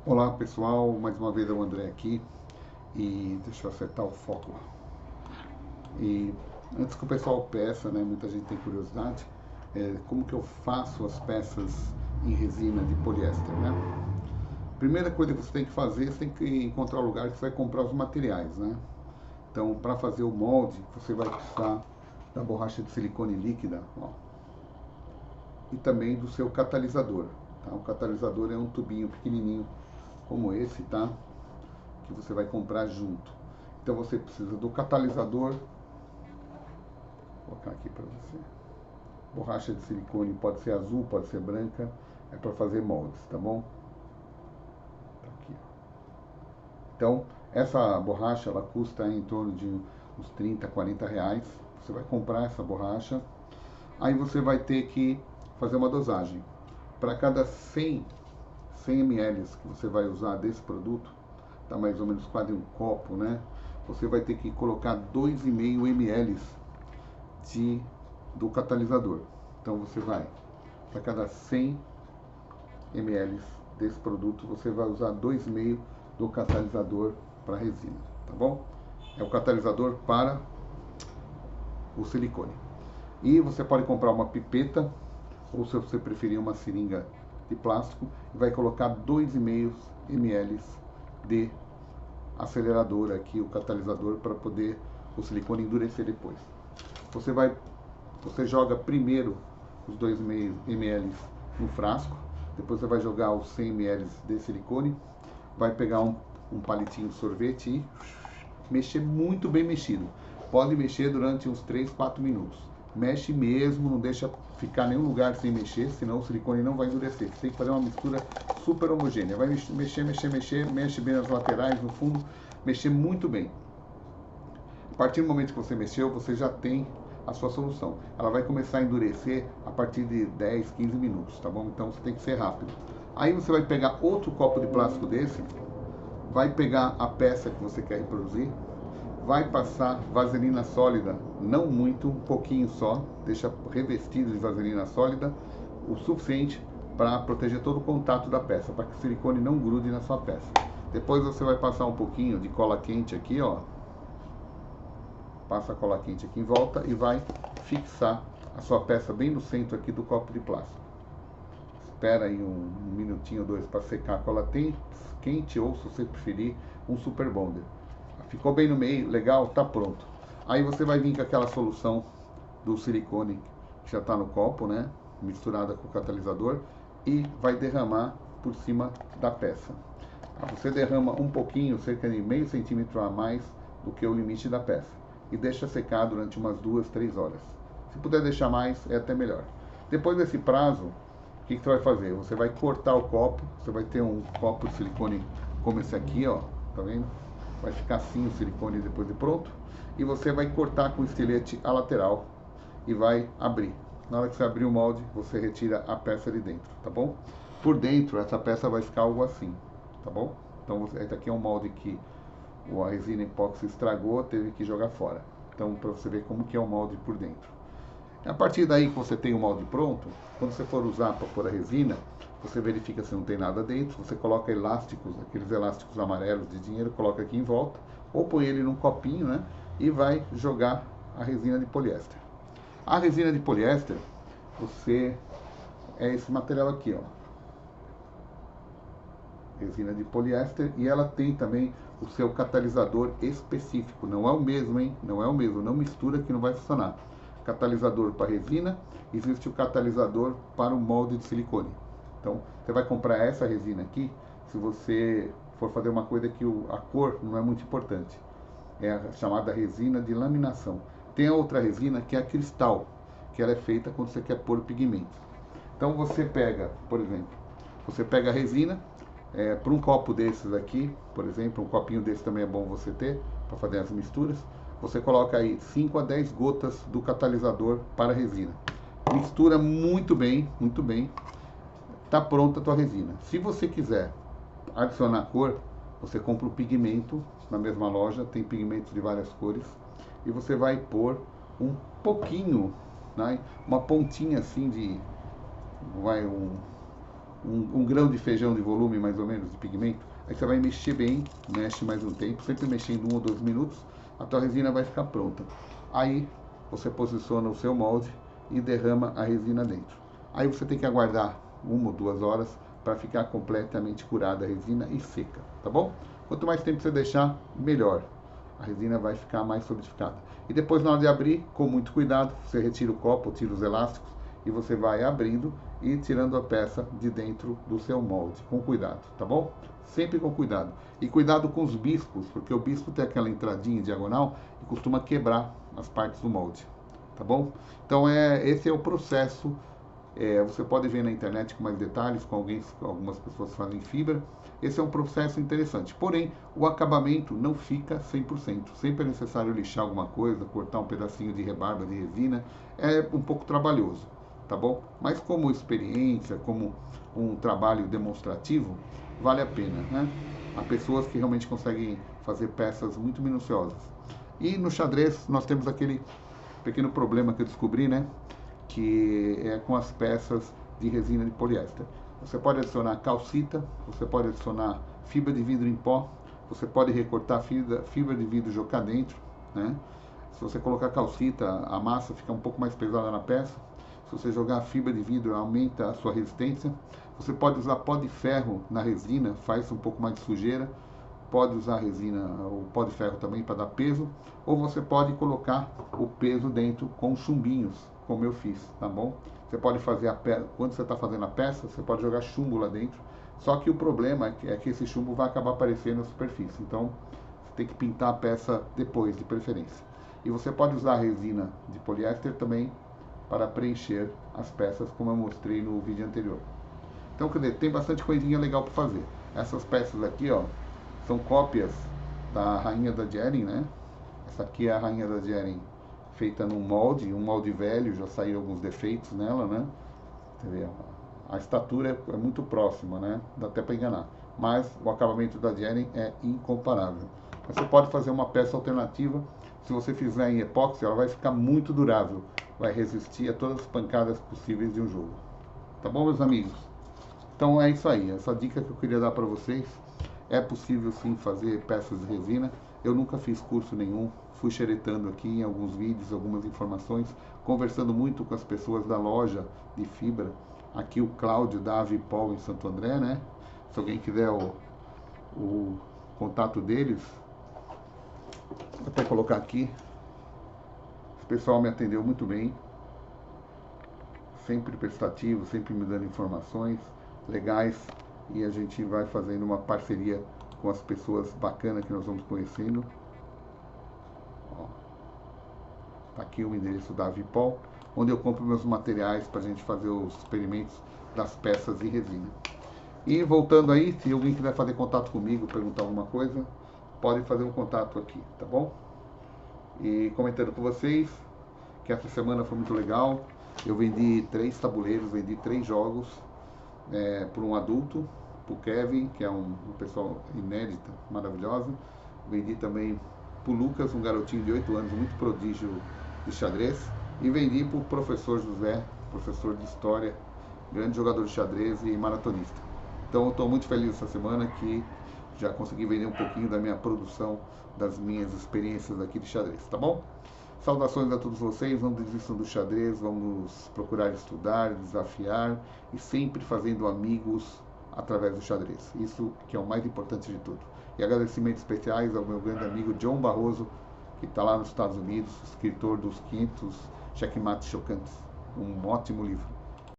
Olá pessoal, mais uma vez é o André aqui e deixa eu acertar o foco. E antes que o pessoal peça, né, muita gente tem curiosidade, como que eu faço as peças em resina de poliéster, né? Primeira coisa que você tem que fazer, você tem que encontrar o lugar que você vai comprar os materiais, né? Então, para fazer o molde, você vai precisar da borracha de silicone líquida, ó, e também do seu catalisador, tá? O catalisador é um tubinho pequenininho como esse, tá? Que você vai comprar junto. Então você precisa do catalisador, vou colocar aqui para você. Borracha de silicone pode ser azul, pode ser branca, é para fazer moldes, tá bom? Tá aqui. Então essa borracha ela custa em torno de uns 30, 40 reais. Você vai comprar essa borracha, aí você vai ter que fazer uma dosagem. Para cada 100 ml que você vai usar desse produto, tá mais ou menos quase um copo, né? Você vai ter que colocar 2,5 ml de, do catalisador. Então você vai, para cada 100 ml desse produto, você vai usar 2,5 do catalisador para resina, tá bom? É o catalisador para o silicone. E você pode comprar uma pipeta, ou se você preferir uma seringa de plástico, e vai colocar 2,5 ml de acelerador aqui, o catalisador, para poder o silicone endurecer depois. Você vai, você joga primeiro os 2,5 ml no frasco, depois você vai jogar os 100 ml de silicone, vai pegar um palitinho de sorvete e mexer muito bem mexido. Pode mexer durante uns 3, 4 minutos. Mexe mesmo, não deixa ficar nenhum lugar sem mexer, senão o silicone não vai endurecer. Você tem que fazer uma mistura super homogênea. Vai mexer, mexe bem nas laterais, no fundo, mexer muito bem. A partir do momento que você mexeu, você já tem a sua solução. Ela vai começar a endurecer a partir de 10, 15 minutos, tá bom? Então você tem que ser rápido. Aí você vai pegar outro copo de plástico desse, vai pegar a peça que você quer reproduzir, vai passar vaselina sólida, não muito, um pouquinho só, deixa revestido de vaselina sólida, o suficiente para proteger todo o contato da peça, para que o silicone não grude na sua peça. Depois você vai passar um pouquinho de cola quente aqui, ó, passa a cola quente aqui em volta e vai fixar a sua peça bem no centro aqui do copo de plástico. Espera aí um minutinho ou dois para secar a cola quente ou, se você preferir, um super bonder. Ficou bem no meio, legal, tá pronto. Aí você vai vir com aquela solução do silicone que já está no copo, né? Misturada com o catalisador e vai derramar por cima da peça. Você derrama um pouquinho, cerca de meio centímetro a mais do que o limite da peça e deixa secar durante umas 2, 3 horas. Se puder deixar mais, é até melhor. Depois desse prazo, o que você vai fazer? Você vai cortar o copo, você vai ter um copo de silicone como esse aqui, ó, tá vendo? Vai ficar assim o silicone depois de pronto. E você vai cortar com o estilete a lateral e vai abrir. Na hora que você abrir o molde, você retira a peça de dentro, tá bom? Por dentro, essa peça vai ficar algo assim, tá bom? Então, esse aqui é um molde que a resina epóxi estragou, teve que jogar fora. Então, para você ver como que é o molde por dentro. A partir daí que você tem o molde pronto, quando você for usar para pôr a resina, você verifica se não tem nada dentro, você coloca elásticos, aqueles elásticos amarelos de dinheiro, coloca aqui em volta, ou põe ele num copinho, né? E vai jogar a resina de poliéster. A resina de poliéster, você é esse material aqui, ó. Resina de poliéster, e ela tem também o seu catalisador específico. Não é o mesmo, hein? Não é o mesmo. Não mistura que não vai funcionar. Catalisador para resina, existe o catalisador para o molde de silicone. Então, você vai comprar essa resina aqui, se você for fazer uma coisa que a cor não é muito importante. É a chamada resina de laminação. Tem a outra resina que é a cristal, que ela é feita quando você quer pôr pigmento. Então você pega, por exemplo, você pega a resina, para um copo desses aqui, por exemplo, um copinho desse também é bom você ter, para fazer as misturas. Você coloca aí 5 a 10 gotas do catalisador para a resina. Mistura muito bem, muito bem. Tá pronta a tua resina. Se você quiser adicionar cor, você compra o pigmento na mesma loja, tem pigmentos de várias cores, e você vai pôr um pouquinho, né, uma pontinha assim de, vai um grão de feijão de volume, mais ou menos, de pigmento. Aí você vai mexer bem, mexe mais um tempo, sempre mexendo 1 ou 2 minutos, a tua resina vai ficar pronta. Aí você posiciona o seu molde e derrama a resina dentro. Aí você tem que aguardar 1 ou 2 horas para ficar completamente curada a resina e seca, tá bom? Quanto mais tempo você deixar, melhor. A resina vai ficar mais solidificada. E depois, na hora de abrir, com muito cuidado, você retira o copo, tira os elásticos e você vai abrindo e tirando a peça de dentro do seu molde, com cuidado, tá bom? Sempre com cuidado. E cuidado com os bispos, porque o bispo tem aquela entradinha diagonal e costuma quebrar as partes do molde, tá bom? Então, esse é o processo. Você pode ver na internet com mais detalhes, algumas pessoas fazem fibra. Esse é um processo interessante. Porém, o acabamento não fica 100%. Sempre é necessário lixar alguma coisa, cortar um pedacinho de rebarba de resina. É um pouco trabalhoso, tá bom? Mas como experiência, como um trabalho demonstrativo, vale a pena, né? Há pessoas que realmente conseguem fazer peças muito minuciosas. E no xadrez nós temos aquele pequeno problema que eu descobri, né? Que é com as peças de resina de poliéster. Você pode adicionar calcita, você pode adicionar fibra de vidro em pó, você pode recortar fibra de vidro e jogar dentro, né? Se você colocar calcita, a massa fica um pouco mais pesada na peça. Se você jogar fibra de vidro, aumenta a sua resistência. Você pode usar pó de ferro na resina, faz um pouco mais de sujeira. Pode usar resina, o pó de ferro também para dar peso. Ou você pode colocar o peso dentro com chumbinhos, como eu fiz, tá bom? Você pode fazer quando você está fazendo a peça, você pode jogar chumbo lá dentro. Só que o problema é que esse chumbo vai acabar aparecendo na superfície. Então, você tem que pintar a peça depois, de preferência. E você pode usar a resina de poliéster também para preencher as peças, como eu mostrei no vídeo anterior. Então, quer dizer, tem bastante coisinha legal para fazer. Essas peças aqui, ó, são cópias da Rainha da Jeren, né? Essa aqui é a Rainha da Jeren feita num molde, um molde velho, já saíram alguns defeitos nela, né? A estatura é muito próxima, né? Dá até para enganar. Mas o acabamento da Jeren é incomparável. Você pode fazer uma peça alternativa. Se você fizer em epóxi, ela vai ficar muito durável. Vai resistir a todas as pancadas possíveis de um jogo. Tá bom, meus amigos? Então é isso aí. Essa dica que eu queria dar para vocês. É possível sim fazer peças de resina. Eu nunca fiz curso nenhum. Fui xeretando aqui em alguns vídeos, algumas informações. Conversando muito com as pessoas da loja de fibra. Aqui o Cláudio da Avipol em Santo André, né? Se alguém quiser o contato deles, vou até colocar aqui. O pessoal me atendeu muito bem. Sempre prestativo, sempre me dando informações legais. E a gente vai fazendo uma parceria com as pessoas bacanas que nós vamos conhecendo. Ó, tá aqui o endereço da Avipol, onde eu compro meus materiais para a gente fazer os experimentos das peças de resina. E voltando aí, se alguém quiser fazer contato comigo, perguntar alguma coisa, pode fazer um contato aqui, tá bom? E comentando com vocês que essa semana foi muito legal. Eu vendi 3 tabuleiros, vendi 3 jogos por um adulto, pro Kevin, que é uma pessoa inédita, maravilhosa. Vendi também pro Lucas, um garotinho de 8 anos, muito prodígio de xadrez. E vendi pro professor José, professor de história, grande jogador de xadrez e maratonista. Então eu estou muito feliz essa semana que já consegui vender um pouquinho da minha produção, das minhas experiências aqui de xadrez, tá bom? Saudações a todos vocês, não desistam do xadrez, vamos procurar estudar, desafiar e sempre fazendo amigos através do xadrez. Isso que é o mais importante de tudo. E agradecimentos especiais ao meu grande amigo John Barroso, que está lá nos Estados Unidos, escritor dos 500 checkmates chocantes. Um ótimo livro.